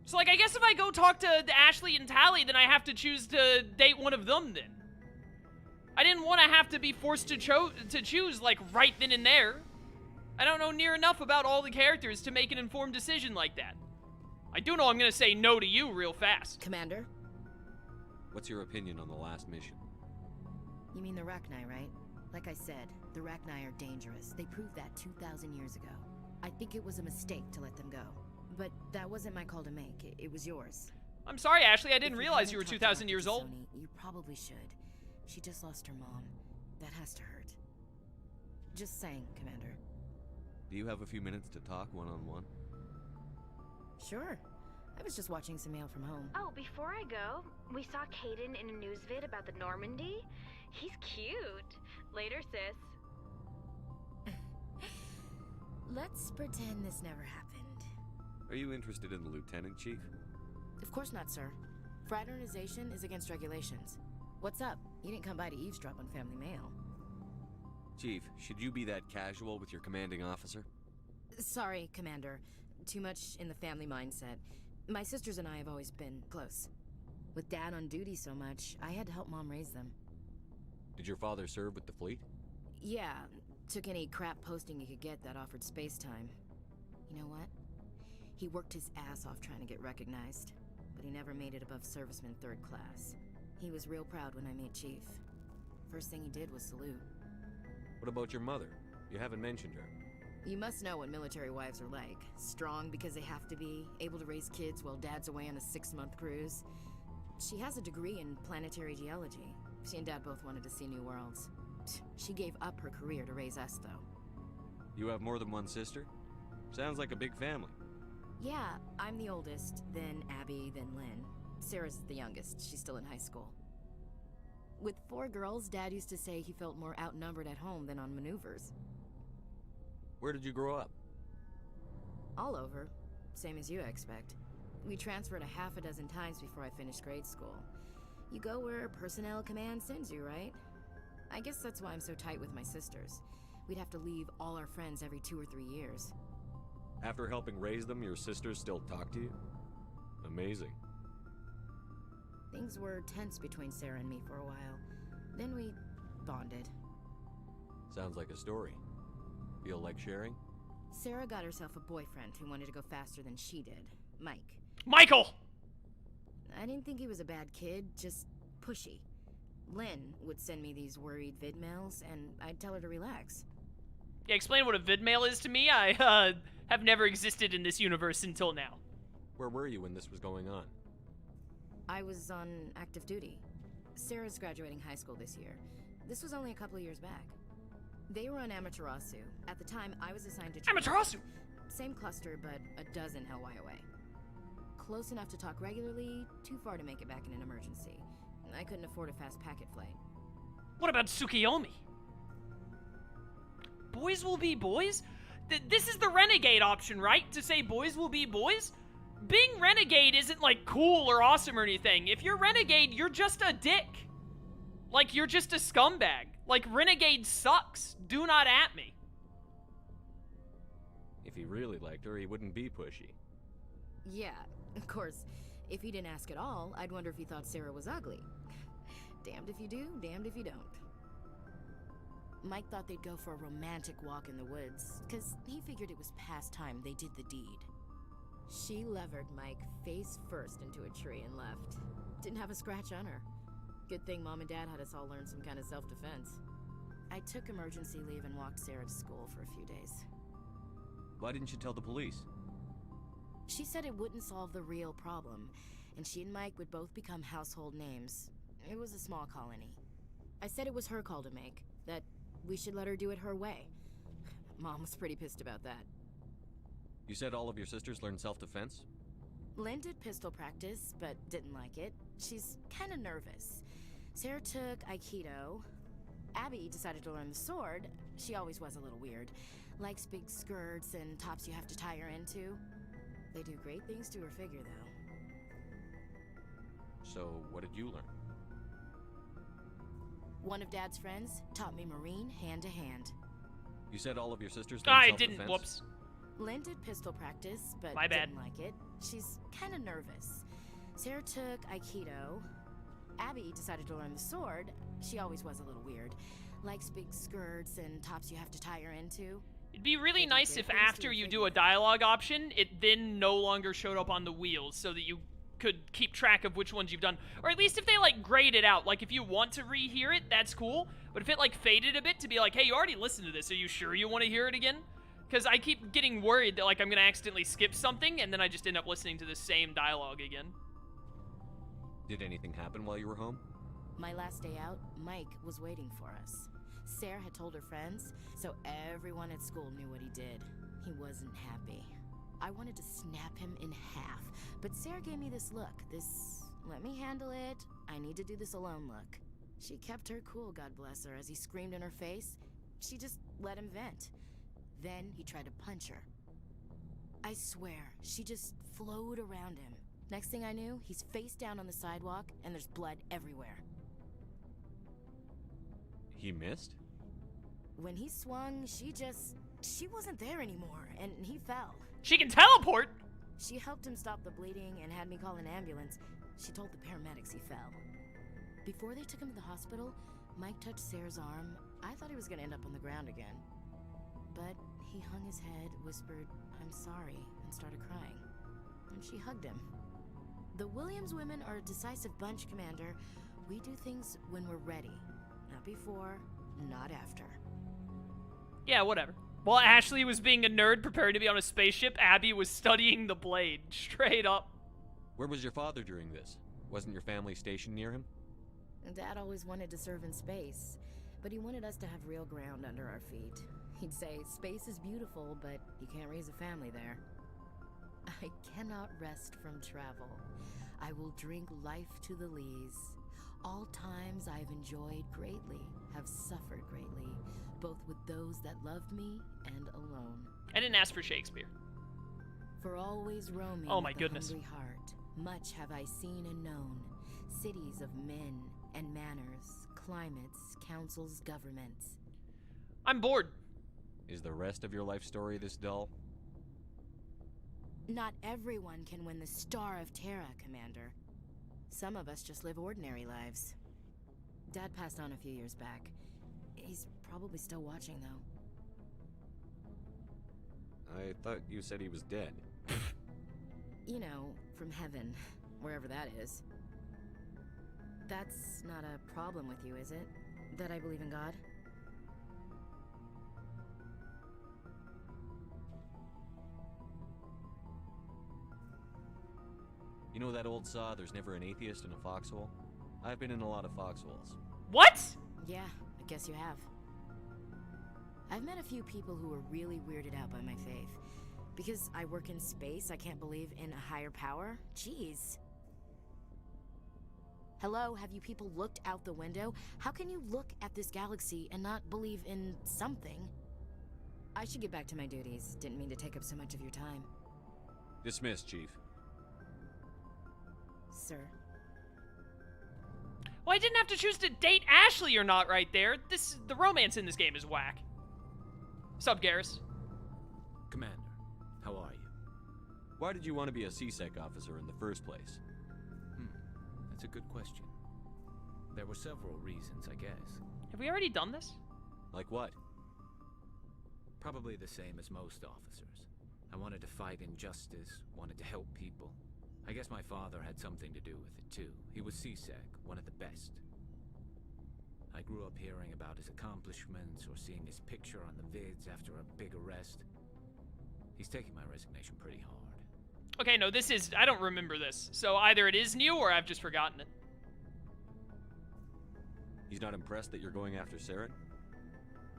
So, like, I guess if I go talk to Ashley and Tali, then I have to choose to date one of them then. I didn't want to have to be forced to choose, like, right then and there. I don't know near enough about all the characters to make an informed decision like that. I do know I'm gonna say no to you real fast. Commander? What's your opinion on the last mission? You mean the Rachni, right? Like I said, the Rachni are dangerous. They proved that 2,000 years ago. I think it was a mistake to let them go. But that wasn't my call to make. It was yours. I'm sorry, Ashley. I didn't realize you were 2,000 years old. Sony, you probably should. She just lost her mom. That has to hurt. Just saying, Commander. Do you have a few minutes to talk one-on-one? Sure. I was just watching some mail from home. Oh, before I go, we saw Caden in a news vid about the Normandy. He's cute. Later, sis. Let's pretend this never happened. Are you interested in the Lieutenant Chief? Of course not, sir. Fraternization is against regulations. What's up? You didn't come by to eavesdrop on family mail. Chief, should you be that casual with your commanding officer? Sorry, Commander. Too much in the family mindset. My sisters and I have always been close. With Dad on duty so much, I had to help Mom raise them. Did your father serve with the fleet? Yeah, took any crap posting he could get that offered space time. You know what? He worked his ass off trying to get recognized, but he never made it above serviceman 3rd class. He was real proud when I made Chief. First thing he did was salute. What about your mother? You haven't mentioned her. You must know what military wives are like. Strong because they have to be, able to raise kids while Dad's away on a 6-month cruise. She has a degree in planetary geology. She and Dad both wanted to see new worlds. She gave up her career to raise us, though. You have more than one sister? Sounds like a big family. Yeah, I'm the oldest, then Abby, then Lynn. Sarah's the youngest. She's still in high school. With 4 girls, Dad used to say he felt more outnumbered at home than on maneuvers. Where did you grow up? All over. Same as you, I expect. We transferred a half a dozen times before I finished grade school. You go where personnel command sends you, right? I guess that's why I'm so tight with my sisters. We'd have to leave all our friends every 2 or 3 years. After helping raise them, your sisters still talk to you? Amazing. Things were tense between Sarah and me for a while. Then we bonded. Sounds like a story. Feel like sharing? Sarah got herself a boyfriend who wanted to go faster than she did. Mike. Michael! I didn't think he was a bad kid, just pushy. Lynn would send me these worried vid mails, and I'd tell her to relax. Yeah, explain what a vid mail is to me. I, have never existed in this universe until now. Where were you when this was going on? I was on active duty. Sarah's graduating high school this year. This was only a couple of years back. They were on Amaterasu. At the time, I was assigned to... Amaterasu! Same cluster, but a dozen Hellwire away. Close enough to talk regularly, too far to make it back in an emergency. I couldn't afford a fast packet flight. What about Tsukiyomi? Boys will be boys? This is the renegade option, right? To say boys will be boys? Being renegade isn't, like, cool or awesome or anything. If you're renegade, you're just a dick. Like, you're just a scumbag. Like, renegade sucks. Do not at me. If he really liked her, he wouldn't be pushy. Yeah, of course. If he didn't ask at all, I'd wonder if he thought Sarah was ugly. Damned if you do, damned if you don't. Mike thought they'd go for a romantic walk in the woods, because he figured it was past time they did the deed. She levered Mike face first into a tree and left. Didn't have a scratch on her. Good thing Mom and Dad had us all learn some kind of self-defense. I took emergency leave and walked Sarah to school for a few days. Why didn't you tell the police? She said it wouldn't solve the real problem, and she and Mike would both become household names. It was a small colony. I said it was her call to make, that we should let her do it her way. Mom was pretty pissed about that. You said all of your sisters learned self-defense? Lynn did pistol practice, but didn't like it. She's kind of nervous. Sarah took Aikido. Abby decided to learn the sword. She always was a little weird. Likes big skirts and tops you have to tie her into. They do great things to her figure, though. So, what did you learn? One of Dad's friends taught me Marine hand-to-hand. You said all of your sisters learned I self-defense? didn't. Whoops. Lynn did pistol practice, but My bad. didn't like it. She's kind of nervous. Sarah took Aikido. Abby decided to learn the sword. She always was a little weird. Likes big skirts and tops you have to tie her into. It'd be really They do nice great if things after to you the do a figure. dialogue option, it then no longer showed up on the wheels so that you could keep track of which ones you've done. Or at least if they, like, grade it out. Like, if you want to rehear it, that's cool. But if it, like, faded a bit to be like, hey, you already listened to this. Are you sure you want to hear it again? Because I keep getting worried that, like, I'm going to accidentally skip something, and then I just end up listening to the same dialogue again. Did anything happen while you were home? My last day out, Mike was waiting for us. Sarah had told her friends, so everyone at school knew what he did. He wasn't happy. I wanted to snap him in half, but Sarah gave me this look, this let me handle it, I need to do this alone look. She kept her cool, God bless her, as he screamed in her face. She just let him vent. Then he tried to punch her. I swear, she just flowed around him. Next thing I knew, he's face down on the sidewalk, and there's blood everywhere. He missed? When he swung, she wasn't there anymore, and he fell. She can teleport! She helped him stop the bleeding and had me call an ambulance. She told the paramedics he fell. Before they took him to the hospital, Mike touched Sarah's arm. I thought he was gonna end up on the ground again. But he hung his head, whispered, "I'm sorry," and started crying. And she hugged him. The Williams women are a decisive bunch, Commander. We do things when we're ready. Not before, not after. Yeah, whatever. While Ashley was being a nerd preparing to be on a spaceship, Abby was studying the blade. Straight up. Where was your father during this? Wasn't your family stationed near him? Dad always wanted to serve in space, but he wanted us to have real ground under our feet. He'd say, space is beautiful, but you can't raise a family there. I cannot rest from travel. I will drink life to the lees. All times I've enjoyed greatly, have suffered greatly, both with those that loved me and alone. I didn't ask for Shakespeare. For always roaming Oh my with a goodness. hungry heart, much have I seen and known, cities of men and manners, climates, councils, governments. I'm bored. Is the rest of your life story this dull? Not everyone can win the Star of Terra, Commander. Some of us just live ordinary lives. Dad passed on a few years back. He's probably still watching, though. I thought you said he was dead. You know, from heaven, wherever that is. That's not a problem with you, is it? That I believe in God? You know that old saw, there's never an atheist in a foxhole? I've been in a lot of foxholes. What? Yeah, I guess you have. I've met a few people who were really weirded out by my faith. Because I work in space, I can't believe in a higher power? Jeez. Hello, have you people looked out the window? How can you look at this galaxy and not believe in something? I should get back to my duties. Didn't mean to take up so much of your time. Dismissed, Chief. Sir. Well, I didn't have to choose to date Ashley or not right there. The romance in this game is whack. Sup, Garrus? Commander, how are you? Why did you want to be a CSEC officer in the first place? That's a good question. There were several reasons, I guess. Have we already done this? Like what? Probably the same as most officers. I wanted to fight injustice, wanted to help people. I guess my father had something to do with it too. He was CSEC, one of the best. I grew up hearing about his accomplishments or seeing his picture on the vids after a big arrest. He's taking my resignation pretty hard. Okay, no, I don't remember this. So either it is new or I've just forgotten it. He's not impressed that you're going after Saren?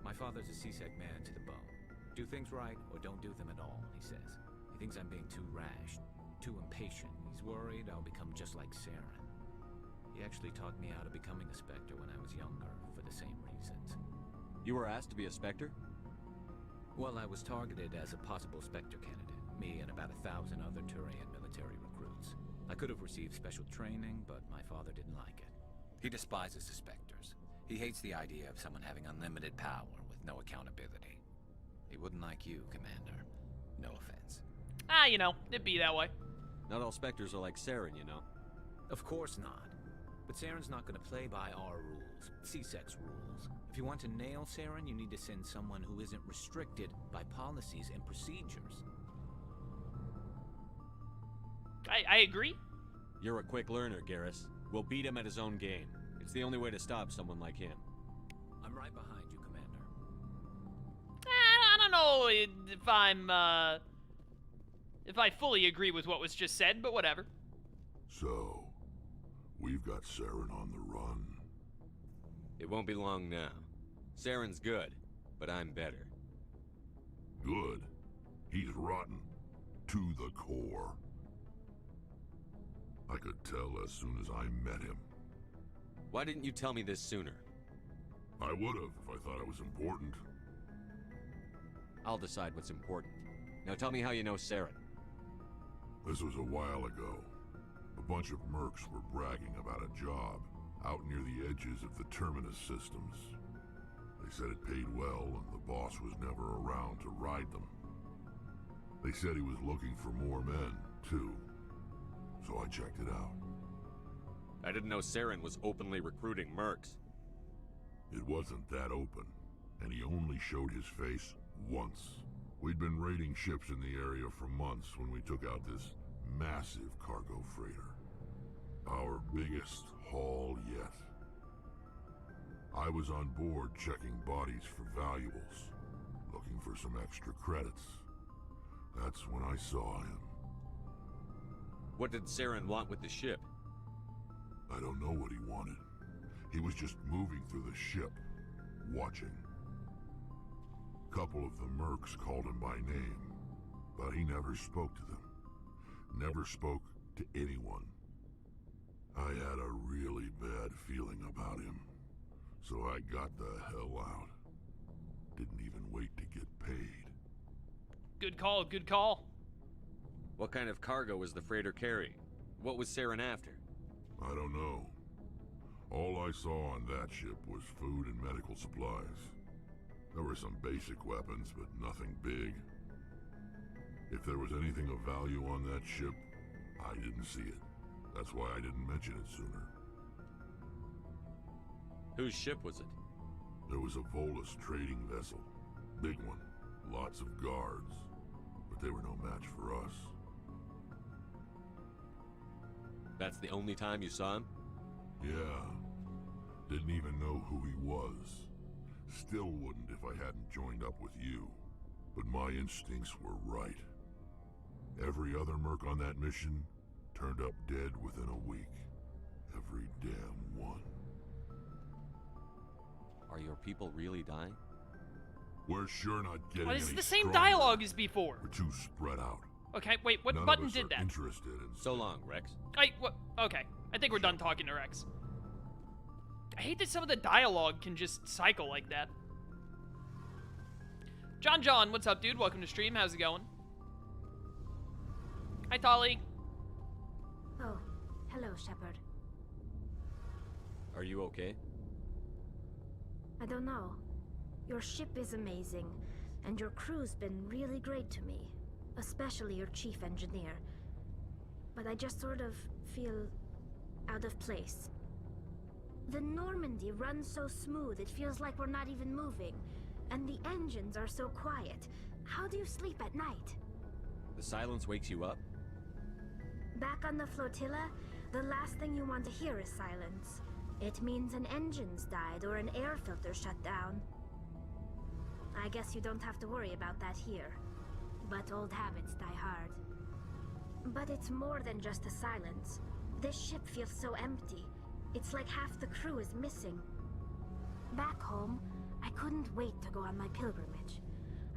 My father's a CSEC man to the bone. Do things right or don't do them at all, he says. He thinks I'm being too rash, too impatient. He's worried I'll become just like Saren. He actually talked me out of becoming a Spectre when I was younger, for the same reasons. You were asked to be a Spectre? Well, I was targeted as a possible Spectre candidate, me and about 1,000 other Turian military recruits. I could have received special training, but my father didn't like it. He despises the Spectres. He hates the idea of someone having unlimited power with no accountability. He wouldn't like you, Commander. No offense. Ah, you know, it'd be that way. Not all specters are like Saren, you know. Of course not. But Saren's not gonna play by our rules, CSEC's rules. If you want to nail Saren, you need to send someone who isn't restricted by policies and procedures. I agree. You're a quick learner, Garrus. We'll beat him at his own game. It's the only way to stop someone like him. I'm right behind you, Commander. I don't know if I fully agree with what was just said, but whatever. So, we've got Saren on the run. It won't be long now. Saren's good, but I'm better. Good. He's rotten. To the core. I could tell as soon as I met him. Why didn't you tell me this sooner? I would've if I thought it was important. I'll decide what's important. Now tell me how you know Saren. This was a while ago. A bunch of mercs were bragging about a job out near the edges of the Terminus systems. They said it paid well and the boss was never around to ride them. They said he was looking for more men, too. So I checked it out. I didn't know Saren was openly recruiting mercs. It wasn't that open, and he only showed his face once. We'd been raiding ships in the area for months when we took out this massive cargo freighter. Our biggest haul yet. I was on board checking bodies for valuables, looking for some extra credits. That's when I saw him. What did Saren want with the ship? I don't know what he wanted. He was just moving through the ship, watching. Couple of the mercs called him by name, but he never spoke to them. Never spoke to anyone. I had a really bad feeling about him, so I got the hell out. Didn't even wait to get paid. Good call, good call. What kind of cargo was the freighter carrying? What was Saren after? I don't know. All I saw on that ship was food and medical supplies. There were some basic weapons, but nothing big. If there was anything of value on that ship, I didn't see it. That's why I didn't mention it sooner. Whose ship was it? There was a Volus trading vessel. Big one. Lots of guards. But they were no match for us. That's the only time you saw him? Yeah. Didn't even know who he was. Still wouldn't if I hadn't joined up with you. But my instincts were right. Every other merc on that mission turned up dead within a week. Every damn one. Are your people really dying? We're sure not getting Well, this is any the same stronger. dialogue as before. We're too spread out. Okay, wait, what None button of us did are that? interested in So long, Rex. What? Okay, I think we're done talking to Rex. I hate that some of the dialogue can just cycle like that. John, what's up, dude? Welcome to stream. How's it going? Hi, Tali. Oh, hello, Shepard. Are you okay? I don't know. Your ship is amazing, and your crew's been really great to me. Especially your chief engineer. But I just sort of feel out of place. The Normandy runs so smooth it feels like we're not even moving. And the engines are so quiet. How do you sleep at night? The silence wakes you up? Back on the flotilla, the last thing you want to hear is silence. It means an engine's died or an air filter shut down. I guess you don't have to worry about that here. But old habits die hard. But it's more than just the silence. This ship feels so empty. It's like half the crew is missing. Back home, I couldn't wait to go on my pilgrimage.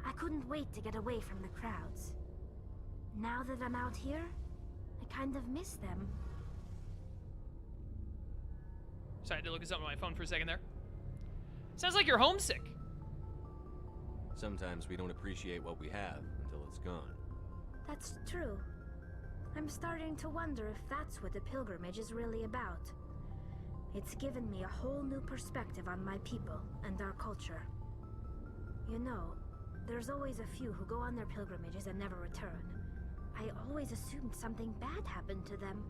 I couldn't wait to get away from the crowds. Now that I'm out here, I kind of miss them. Sorry, I had to look at something on my phone for a second there. Sounds like you're homesick. Sometimes we don't appreciate what we have until it's gone. That's true. I'm starting to wonder if that's what the pilgrimage is really about. It's given me a whole new perspective on my people and our culture. You know, There's always a few who go on their pilgrimages and never return. I always assumed something bad happened to them.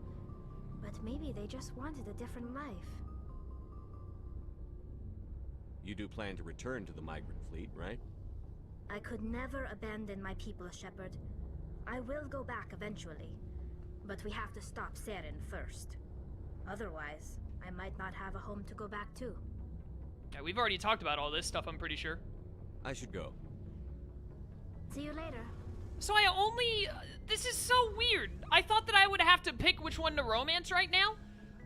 But maybe they just wanted a different life. You do plan to return to the migrant fleet, right? I could never abandon my people, Shepard. I will go back eventually. But we have to stop Saren first. Otherwise, I might not have a home to go back to. Yeah, we've already talked about all this stuff, I'm pretty sure. I should go. See you later. So I only... this is so weird. I thought that I would have to pick which one to romance right now.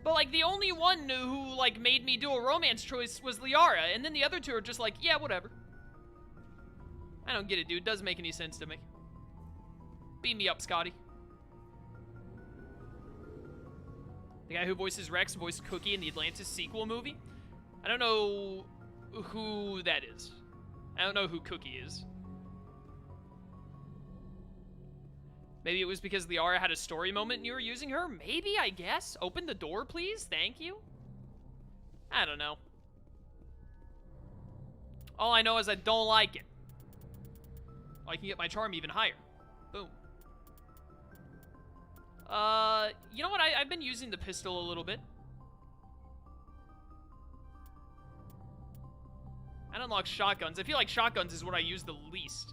But, like, the only one who, like, made me do a romance choice was Liara. And then the other two are just like, yeah, whatever. I don't get it, dude. Doesn't make any sense to me. Beam me up, Scotty. The guy who voices Rex voiced Cookie in the Atlantis sequel movie? I don't know who that is. I don't know who Cookie is. Maybe it was because Liara had a story moment and you were using her? Maybe, I guess. Open the door, please. Thank you. I don't know. All I know is I don't like it. I can get my charm even higher. Boom. You know what? I've been using the pistol a little bit. I don't unlock shotguns. I feel like shotguns is what I use the least.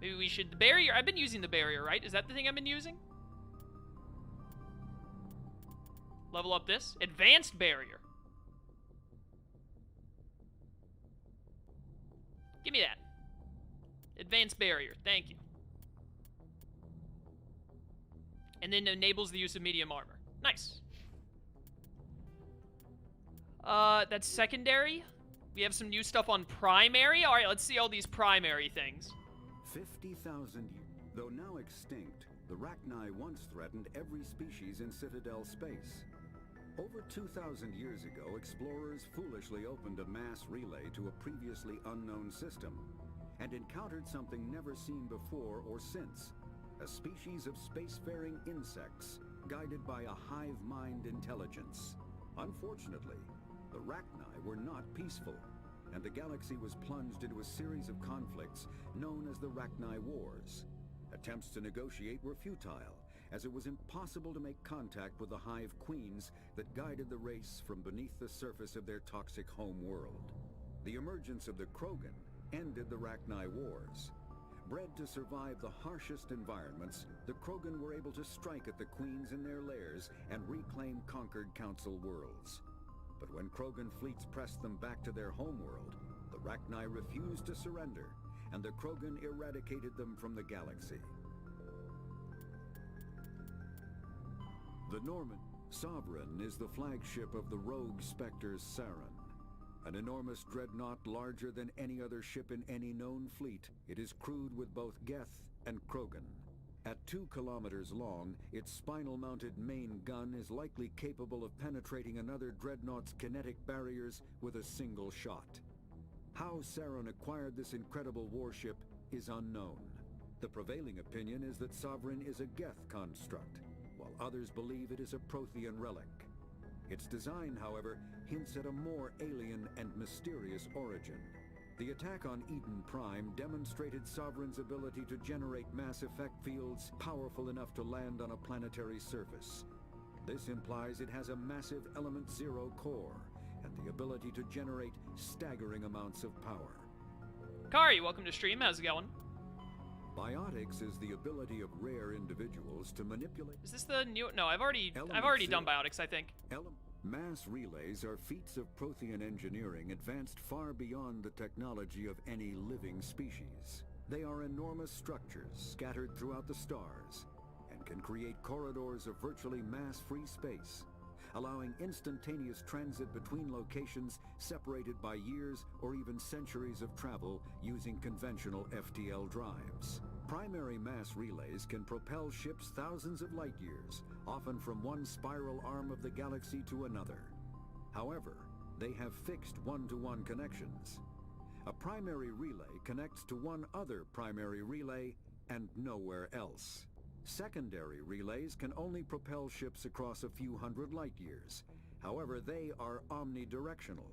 Maybe we should... The barrier... I've been using the barrier, right? Is that the thing I've been using? Level up this. Advanced barrier. Give me that. Advanced barrier. Thank you. And then enables the use of medium armor. Nice. That's secondary. We have some new stuff on primary. All right, let's see all these primary things. 50,000 years. Though now extinct, the Rachni once threatened every species in Citadel space. Over 2,000 years ago, explorers foolishly opened a mass relay to a previously unknown system and encountered something never seen before or since, a species of spacefaring insects guided by a hive mind intelligence. Unfortunately, the Rachni were not peaceful, and the galaxy was plunged into a series of conflicts known as the Rachni Wars. Attempts to negotiate were futile, as it was impossible to make contact with the Hive Queens that guided the race from beneath the surface of their toxic home world. The emergence of the Krogan ended the Rachni Wars. Bred to survive the harshest environments, the Krogan were able to strike at the Queens in their lairs and reclaim conquered Council worlds. But when Krogan fleets pressed them back to their homeworld, the Rachni refused to surrender, and the Krogan eradicated them from the galaxy. The Norman Sovereign is the flagship of the rogue Spectre Saren. An enormous dreadnought larger than any other ship in any known fleet, it is crewed with both Geth and Krogan. At 2 kilometers long, its spinal-mounted main gun is likely capable of penetrating another dreadnought's kinetic barriers with a single shot. How Saren acquired this incredible warship is unknown. The prevailing opinion is that Sovereign is a Geth construct, while others believe it is a Prothean relic. Its design, however, hints at a more alien and mysterious origin. The attack on Eden Prime demonstrated Sovereign's ability to generate mass effect fields powerful enough to land on a planetary surface. This implies it has a massive Element Zero core and the ability to generate staggering amounts of power. Kari, welcome to stream. How's it going? Biotics is the ability of rare individuals to manipulate... Is this the new... No, I've already done biotics, I think. Mass relays are feats of Prothean engineering advanced far beyond the technology of any living species. They are enormous structures scattered throughout the stars and can create corridors of virtually mass-free space, allowing instantaneous transit between locations separated by years or even centuries of travel using conventional FTL drives. Primary mass relays can propel ships thousands of light years, often from one spiral arm of the galaxy to another. However, they have fixed one-to-one connections. A primary relay connects to one other primary relay and nowhere else. Secondary relays can only propel ships across a few hundred light years. However, they are omnidirectional.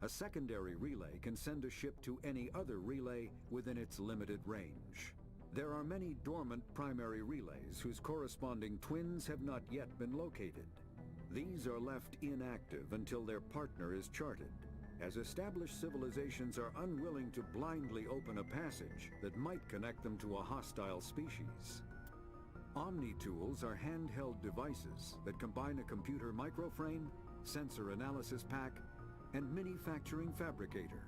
A secondary relay can send a ship to any other relay within its limited range. There are many dormant primary relays whose corresponding twins have not yet been located. These are left inactive until their partner is charted, as established civilizations are unwilling to blindly open a passage that might connect them to a hostile species. Omni-tools are handheld devices that combine a computer microframe, sensor analysis pack, and manufacturing fabricator.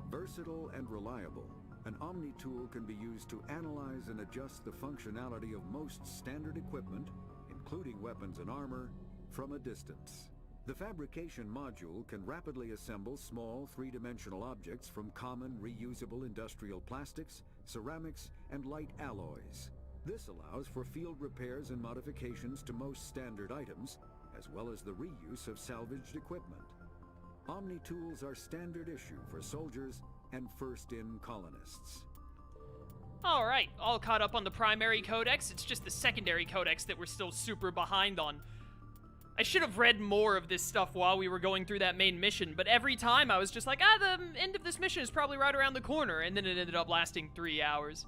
Versatile and reliable, an Omni-tool can be used to analyze and adjust the functionality of most standard equipment, including weapons and armor, from a distance. The fabrication module can rapidly assemble small three-dimensional objects from common reusable industrial plastics, ceramics, and light alloys. This allows for field repairs and modifications to most standard items, as well as the reuse of salvaged equipment. Omni-tools are standard issue for soldiers and first-in colonists. Alright, all caught up on the primary codex. It's just the secondary codex that we're still super behind on. I should have read more of this stuff while we were going through that main mission, but every time I was just like, the end of this mission is probably right around the corner, and then it ended up lasting 3 hours.